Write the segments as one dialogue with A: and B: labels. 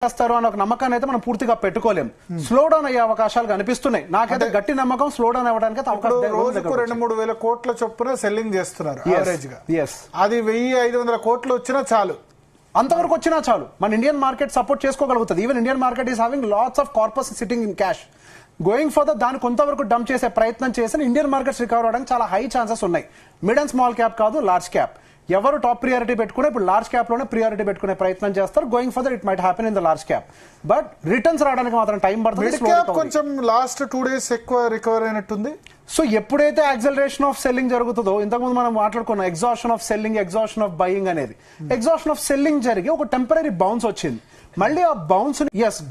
A: చేస్తారు అన్న ఒక నమ్మకాన్ని అయితే మనం పూర్తిగా పెట్టుకోలేం. స్లో డౌన్ అయ్యే అవకాశాలు కనిపిస్తున్నాయి. నాకైతే గట్టి నమ్మకం స్లో డౌన్ అవ్వడానికి అవకాశం.
B: రోజుకు 2-3 వేల కోట్ల చొప్పున సెల్లింగ్ చేస్తున్నారు యావరేజ్ గా. అది 1500 కోట్లు వచ్చినా చాలు,
A: అంతవరకు వచ్చినా చాలు. మన ఇండియన్ మార్కెట్ సపోర్ట్ చేసుకోగలుగుతుంది. Even Indian market is having lots of corpus sitting in cash. Going further దాన్ని కొంతవరకు డంప్ చేసే ప్రయత్నం చేసి ఇండియన్ మార్కెట్స్ రికవర్ అవడానికి చాలా హై ఛాన్సెస్ ఉన్నాయి. మిడ్ అండ్ స్మాల్ క్యాప్ కాదు, లార్జ్ క్యాప్. ఎవరు టాప్ ప్రియారిటీ పెట్టుకునే ఇప్పుడు లార్జ్ క్యాప్ లోనే ప్రియారిటీ పెట్టుకునే ప్రయత్నం చేస్తారు. Going further it might happen in the large cap, but returns రావడానికి మాత్రం టైం పడుతుంది.
B: కొంచెం లాస్ట్ 2 days ఎక్కువ రికవర్ అయినట్టుంది.
A: సో ఎప్పుడైతే యాక్సలరేషన్ ఆఫ్ సెల్లింగ్ జరుగుతుందో, ఇంతకుముందు మనం మాట్లాడుకున్నాం exhaustion of selling, exhaustion of buying అనేది. ఎగ్జాషన్ ఆఫ్ సెల్లింగ్ జరిగి ఒక టెంపరీ బౌన్స్ వచ్చింది. మళ్ళీ ఆ బౌన్స్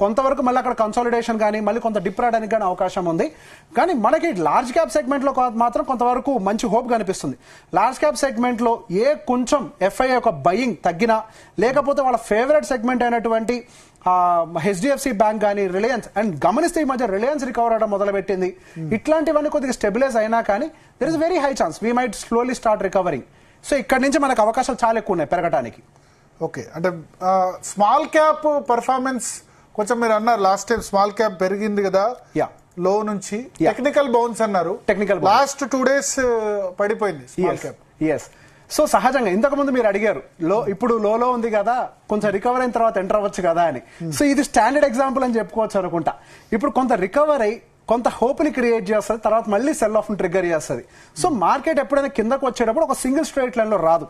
A: కొంతవరకు మళ్ళీ అక్కడ కన్సాలిడేషన్ కానీ మళ్ళీ కొంత డిప్ రావడానికి కానీ అవకాశం ఉంది. కానీ మనకి లార్జ్ క్యాప్ సెగ్మెంట్ లో మాత్రం కొంతవరకు మంచి హోప్ కనిపిస్తుంది. లార్జ్ క్యాప్ సెగ్మెంట్ లో కొంచెం ఎఫ్ఐ యొక్క బయింగ్ తగ్గినా, లేకపోతే వాళ్ళ ఫేవరెట్ సెగ్మెంట్ అయినటువంటి హెచ్డిఎఫ్సి బ్యాంక్ కానీ రిలయన్స్, అండ్ గమనిస్తే ఈ మధ్య రిలయన్స్ రికవర్ అవడం మొదలుపెట్టింది. ఇట్లాంటివన్నీ కొద్దిగా స్టెబిలైజ్ అయినా కానీ there is very high chance we might slowly start recovering. So ఇక్కడ నుంచి మనకు అవకాశాలు చాలా ఎక్కువ ఉన్నాయి పెరగడానికి.
B: ఓకే, అంటే స్మాల్ క్యాప్ పర్ఫార్మెన్స్ కొంచెం మీరు అన్నారు లాస్ట్ టైం స్మాల్ క్యాప్ పెరిగింది కదా లో నుంచి. టెక్నికల్ బౌన్స్ అన్నారు, టెక్నికల్ లాస్ట్ 2 days పడిపోయింది స్మాల్ క్యాప్.
A: సో సహజంగా ఇంతకు ముందు మీరు అడిగారు ఇప్పుడు లోలో ఉంది కదా, కొంచెం రికవర్ అయిన తర్వాత ఎంటర్ అవ్వచ్చు కదా అని. సో ఇది స్టాండర్డ్ ఎగ్జాంపుల్ అని చెప్పుకోవచ్చు అనుకుంటా. ఇప్పుడు కొంత రికవర్ అయ్యి కొంత హోప్ ని క్రియేట్ చేస్తుంది, తర్వాత మళ్ళీ సెల్ ఆఫ్ ని ట్రిగ్గర్ చేస్తుంది. సో మార్కెట్ ఎప్పుడైనా కిందకు వచ్చేటప్పుడు ఒక సింగిల్ స్ట్రైట్ లైన్ లో రాదు.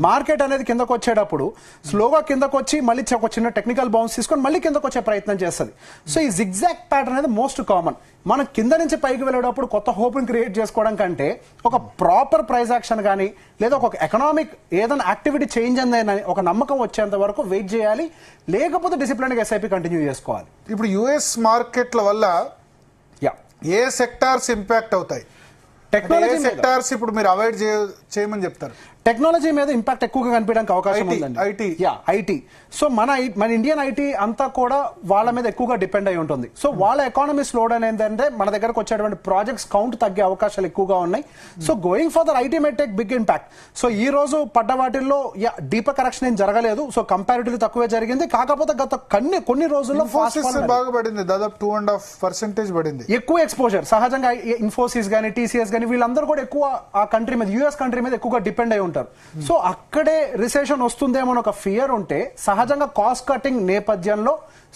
A: మార్కెట్ అనేది కిందకు వచ్చేటప్పుడు స్లోగా కిందకు వచ్చి మళ్ళీ ఒక చిన్న టెక్నికల్ బౌన్స్ తీసుకొని మళ్ళీ కిందకు వచ్చే ప్రయత్నం చేస్తుంది. సో ఈ జిగ్జాగ్ ప్యాటర్న్ అనేది మోస్ట్ కామన్. మనం కింద నుంచి పైకి వెళ్ళేటప్పుడు కొత్త హోప్ ని క్రియేట్ చేసుకోవడం కంటే ఒక ప్రాపర్ ప్రైస్ యాక్షన్ కానీ లేదా ఒక ఎకనామిక్ ఏదైనా యాక్టివిటీ చేంజ్ అయిందని ఒక నమ్మకం వచ్చేంత వరకు వెయిట్ చేయాలి, లేకపోతే డిసిప్లిన్ ఎస్ఐపి కంటిన్యూ చేసుకోవాలి.
B: ఇప్పుడు యుఎస్ మార్కెట్ల వల్ల ఏ సెక్టార్స్ ఇంపాక్ట్ అవుతాయి? టెక్నాలజీ సెక్టార్స్ ఇప్పుడు మీరు అవాయిడ్ చేయమని చెప్తారు.
A: టెక్నాలజీ మీద ఇంపాక్ట్ ఎక్కువగా కనిపించడానికి అవకాశం ఉందండి. ఐటీ. సో మన ఇండియన్ ఐటీ అంతా కూడా వాళ్ళ మీద ఎక్కువగా డిపెండ్ అయి ఉంటుంది. సో వాళ్ళ ఎకానమీ స్లో డౌన్ ఏంటంటే మన దగ్గరకు వచ్చేటువంటి ప్రాజెక్ట్స్ కౌంట్ తగ్గే అవకాశాలు ఎక్కువగా ఉన్నాయి. So going further IT may take big impact. So ఈ రోజు పడ్డ వాటిల్లో డీపర్ కరెక్షన్ ఏం జరగలేదు. సో కంపారిటివ్లీ తక్కువే జరిగింది. కాకపోతే గత కొన్ని రోజుల్లో
B: బాగా పడింది, దాదాపు 2.5% పడింది.
A: ఎక్కువ ఎక్స్పోజర్ సహజంగా ఇన్ఫోసిస్ గానీ టీసీఎస్ గానీ వీళ్ళందరూ కూడా ఎక్కువ ఆ కంట్రీ మీద, యూఎస్ కంట్రీ మీద ఎక్కువగా డిపెండ్ అయి ఉంటారు. సో అక్కడే రిసెషన్ వస్తుందేమో ఒక ఫియర్ ఉంటే సహజంగా కాస్ట్ కటింగ్ నేపథ్యంలో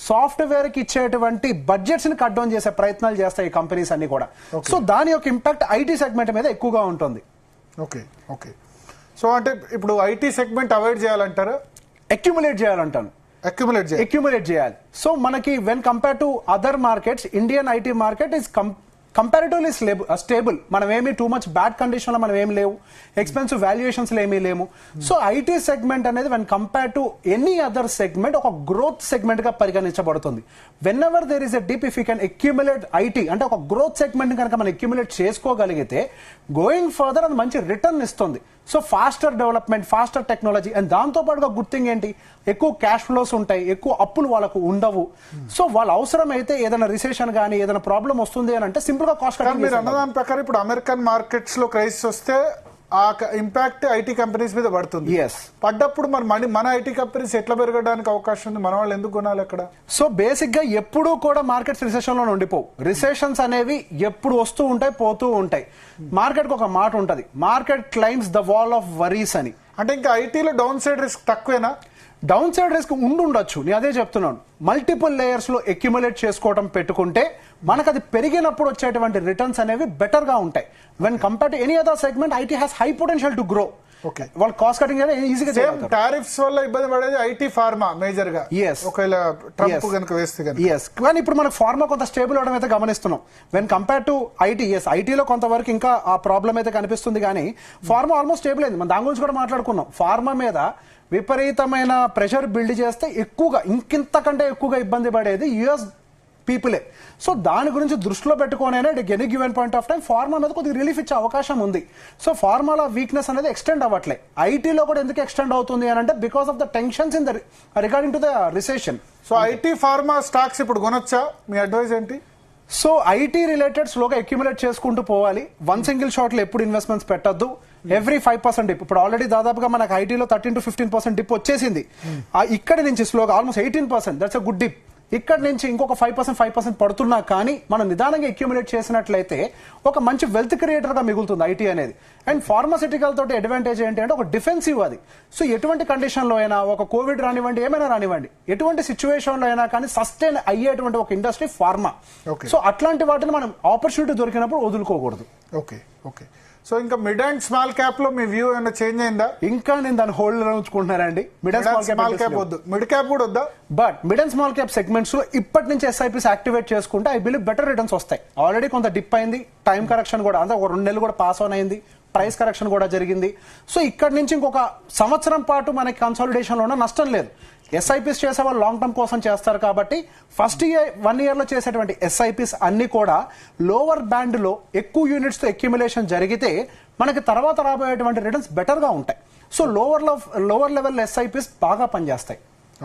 A: సాఫ్ట్వేర్ కి ఇచ్చేటువంటి బడ్జెట్స్ ని కట్ డౌన్ చేసే ప్రయత్నాలు చేస్తాయి ఈ కంపెనీస్ అన్ని కూడా. సో దాని యొక్క ఇంపాక్ట్ ఐటీ సెగ్మెంట్ మీద ఎక్కువగా ఉంటుంది.
B: ఓకే. సో అంటే ఇప్పుడు ఐటీ సెగ్మెంట్ అవాయిడ్ చేయాలంటారా?
A: అక్యుములేట్ చేయాలంటాను. అక్యుములేట్ చేయాలి. సో మనకి when compare to other markets, Indian IT market is comparatively stable. మనం ఏమీ టూ మచ్ బ్యాడ్ కండిషన్ లో మనం ఏమి లేవు, ఎక్స్పెన్సివ్ వాల్యుయేషన్స్ ఏమీ లేము. సో ఐటీ సెగ్మెంట్ అనేది when compare to any other segment ఒక గ్రోత్ సెగ్మెంట్ గా పరిగణించబడుతుంది. Whenever there is a dip, if you can accumulate IT అంటే ఒక గ్రోత్ సెగ్మెంట్ కనుక మనం అక్యుములేట్ చేసుకోగలిగితే గోయింగ్ ఫర్దర్ అది మంచి రిటర్న్ ఇస్తుంది. So faster development, faster technology, and దాంతో పాటుగా గుడ్ థింగ్ ఏంటి, ఎక్కువ క్యాష్ ఫ్లోస్ ఉంటాయి, ఎక్కువ అప్పులు వాళ్ళకు ఉండవు. సో వాళ్ళ అవసరం అయితే ఏదైనా రిసెషన్ కానీ ఏదైనా ప్రాబ్లం వస్తుంది అని అంటే సింపుల్ గా కాస్ట్ కటింగ్.
B: మీరు అన్నదాని ప్రకారం ఇప్పుడు అమెరికన్ మార్కెట్స్ లో క్రైసిస్ వస్తే ఆ ఇంపాక్ట్ ఐటీ కంపెనీస్ మీద పడుతుంది. పడ్డప్పుడు మన ఐటీ కంపెనీస్ ఎట్లా పెరగడానికి అవకాశం ఉంది? మన వాళ్ళు ఎందుకు కొనాలి అక్కడ?
A: సో బేసిక్ గా ఎప్పుడూ కూడా మార్కెట్స్ రిసెషన్ లో ఉండిపోవు. రిసెషన్స్ అనేవి ఎప్పుడు వస్తూ ఉంటాయి, పోతూ ఉంటాయి. మార్కెట్ కు ఒక మాట ఉంటది, market climbs the wall of worries అని.
B: అంటే ఇంకా ఐటీలో డౌన్ సైడ్ రిస్క్ తక్కువేనా?
A: డౌన్ సైడ్ రిస్క్ ఉండొచ్చు, నేను అదే చెప్తున్నాను. మల్టిపుల్ లేయర్స్ లో అక్యుములేట్ చేసుకోవడం పెట్టుకుంటే మనకు అది పెరిగినప్పుడు వచ్చేటువంటి రిటర్న్స్ అనేవి బెటర్ గా ఉంటాయి. When compare to any other segment IT has high potential to grow. వాళ్ళు కాస్ట్ కటింగ్ ఈజీగా చేయగలుగుతారు.
B: టారిఫ్స్ వల్ల ఇబ్బంది పడేది ఐటీ, ఫార్మా మేజర్ గా. ఒకవేళ ట్రంప్ గనుక వేస్తే
A: కానీ ఇప్పుడు మనకు ఫార్మా కొంత స్టేబుల్ అవడం అయితే గమనిస్తున్నాం. వెన్ కంపేర్ టు ఐటీ, ఐటీలో కొంతవరకు ఇంకా ఆ ప్రాబ్లం అయితే కనిపిస్తుంది, కానీ ఫార్మా ఆల్మోస్ట్ స్టేబుల్ అయింది. మనం దాని గురించి కూడా మాట్లాడుకున్నాం. ఫార్మా మీద విపరీతమైన ప్రెషర్ బిల్డ్ చేస్తే ఇంకింతకంటే ఎక్కువగా ఇబ్బంది పడేది యుఎస్ పీపులే. సో దాని గురించి దృష్టిలో పెట్టుకోనైనా any given point of time pharma మీద కొద్దిగా రిలీఫ్ ఇచ్చే అవకాశం ఉంది. సో ఫార్మాలో వీక్నెస్ అనేది ఎక్స్టెండ్ అవ్వట్లే. ఐటీలో కూడా ఎందుకు ఎక్స్టెండ్ అవుతుంది అని అంటే because of the tensions in the regarding to the recession.
B: So IT pharma stocks ఇప్పుడు కొనొచ్చా? మీ అడ్వైజ్ ఏంటి?
A: సో ఐటీ రిలేటెడ్ స్లోగా అక్యుములేట్ చేసుకుంటూ పోవాలి. వన్ సింగిల్ షాట్ లో ఎప్పుడు ఇన్వెస్ట్మెంట్స్ పెట్టద్దు. Every 5% dip. ఇప్పుడు ఆల్రెడీ దాదాపుగా మనకు ఐటీలో 13 to 15% డిప్ వచ్చేసింది. ఇక్కడి నుంచి స్లోగా almost 18%, that's a good dip. ఇక్కడ నుంచి ఇంకొక 5% పడుతున్నా కానీ మనం నిదానంగా అక్యుములేట్ చేసినట్లయితే ఒక మంచి వెల్త్ క్రియేటర్ గా మిగులుతుంది ఐటీ అనేది. అండ్ ఫార్మాసిటికల్ తోటి అడ్వాంటేజ్ ఏంటి అంటే ఒక డిఫెన్సివ్ అది. సో ఎటువంటి కండిషన్ లో అయినా, ఒక కోవిడ్ రానివ్వండి, ఏమైనా రానివ్వండి, ఎటువంటి సిచ్యువేషన్ లో అయినా కానీ సస్టైన్ అయ్యేటువంటి ఒక ఇండస్ట్రీ ఫార్మా. సో అట్లాంటి వాటిని మనం ఆపర్చునిటీ దొరికినప్పుడు వదులుకోకూడదు.
B: Okay okay. సో ఇంకా మిడ్ అండ్ స్మాల్ క్యాప్ లో మీ వ్యూ ఏమైనా చేంజ్ అయిందా?
A: ఇంకా నేను దాన్ని హోల్డ్ లో ఉంచుకుంటున్నానండి. మిడ్ అండ్ స్మాల్ క్యాప్
B: వద్దు, మిడ్ క్యాప్ కూడా వద్దా?
A: But mid and small cap segments లో ఇప్పటి నుంచి ఎస్ఐపిస్ యాక్టివేట్ చేసుకుంటే ఐ బిలీవ్ బెటర్ రిటర్న్స్ వస్తాయి. ఆల్రెడీ కొంత డిప్ అయింది, టైం కరెక్షన్ కూడా అంటే ఒక 2 నెలలు కూడా పాస్ ఆన్ అయింది, ప్రైస్ కరెక్షన్ కూడా జరిగింది. సో ఇక్కడ నుంచి ఇంకొక సంవత్సరం పాటు మనకి కన్సాలిడేషన్ లో నష్టం లేదు. ఎస్ఐపిస్ చేసే వాళ్ళు లాంగ్ టర్మ్ కోసం చేస్తారు కాబట్టి ఫస్ట్ 1 year లో చేసేటువంటి ఎస్ఐపిస్ అన్ని కూడా లోవర్ బ్యాండ్ లో ఎక్కువ యూనిట్స్ తో అక్యుములేషన్ జరిగితే మనకి తర్వాత రాబోయేటువంటి రిటర్న్స్ బెటర్ గా ఉంటాయి. సో లోవర్ లెవెల్ ఎస్ఐపిస్ బాగా పనిచేస్తాయి.